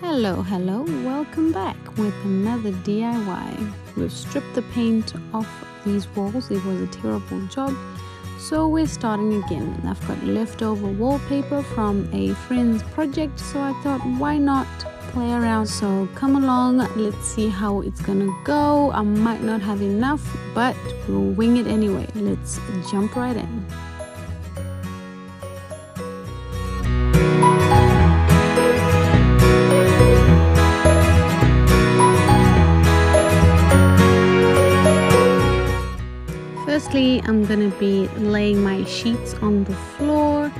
Hello, welcome back with another DIY. We've stripped the paint off these walls. It was a terrible job, so we're starting again. I've got leftover wallpaper from a friend's project, so I thought, why not play around? So come along, let's see how it's gonna go. I might not have enough, but we'll wing it anyway. Let's jump right in. Firstly, I'm going to be laying my sheets on the floor.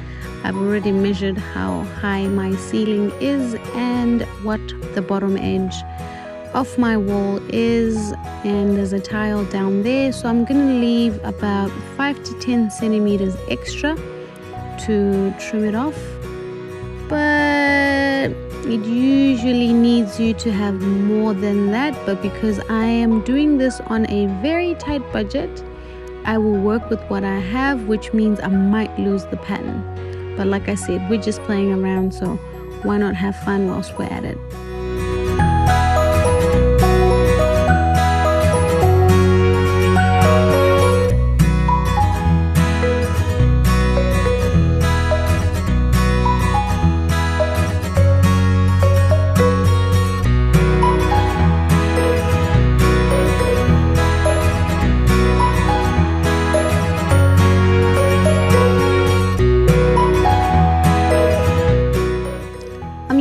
I've already measured how high my ceiling is and what the bottom edge of my wall is, and there's a tile down there, so I'm going to leave about 5 to 10 centimeters extra to trim it off, but it usually needs you to have more than that. But because I am doing this on a very tight budget, I will work with what I have, which means I might lose the pattern. But like I said, we're just playing around, so why not have fun whilst we're at it?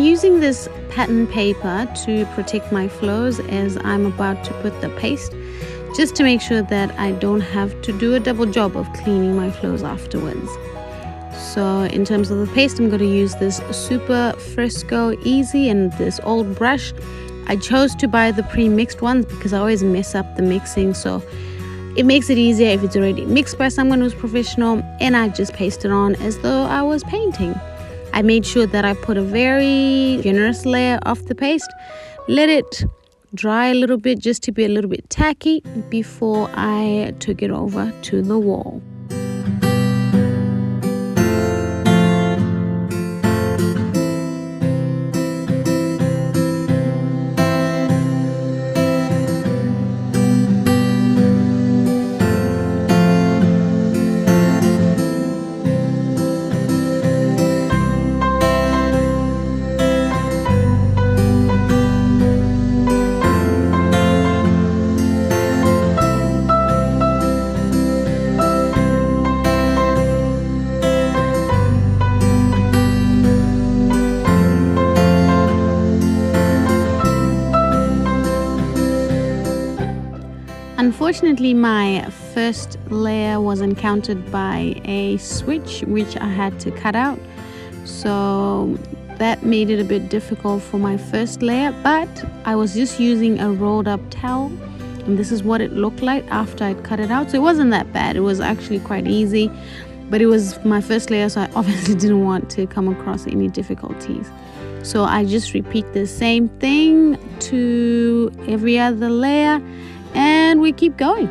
Using this pattern paper to protect my floors as I'm about to put the paste, just to make sure that I don't have to do a double job of cleaning my floors afterwards. So in terms of the paste, I'm going to use this Super Fresco Easy and this old brush. I chose to buy the pre-mixed ones because I always mess up the mixing, so it makes it easier if it's already mixed by someone who's professional, and I just paste it on as though I was painting. I made sure that I put a very generous layer of the paste, let it dry a little bit just to be a little bit tacky before I took it over to the wall. Unfortunately, my first layer was encountered by a switch which I had to cut out, so that made it a bit difficult for my first layer, but I was just using a rolled up towel, and this is what it looked like after I'd cut it out. So it wasn't that bad, it was actually quite easy, but it was my first layer, so I obviously didn't want to come across any difficulties. So I just repeat the same thing to every other layer, and we keep going.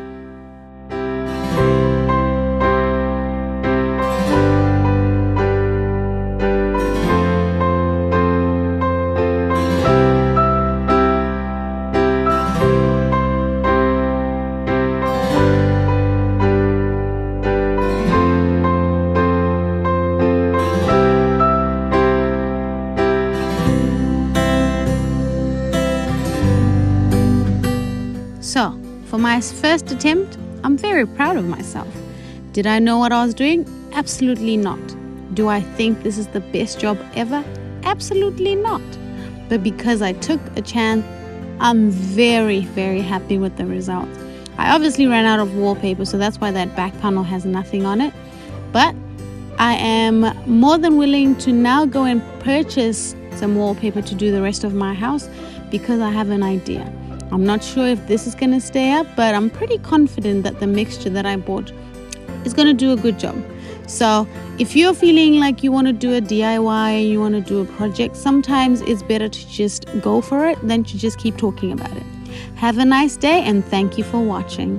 So, for my first attempt, I'm very proud of myself. Did I know what I was doing? Absolutely not. Do I think this is the best job ever? Absolutely not. But because I took a chance, I'm very happy with the results. I obviously ran out of wallpaper, so that's why that back panel has nothing on it. But I am more than willing to now go and purchase some wallpaper to do the rest of my house because I have an idea. I'm not sure if this is going to stay up, but I'm pretty confident that the mixture that I bought is going to do a good job. So if you're feeling like you want to do a DIY and you want to do a project, sometimes it's better to just go for it than to just keep talking about it. Have a nice day, and thank you for watching.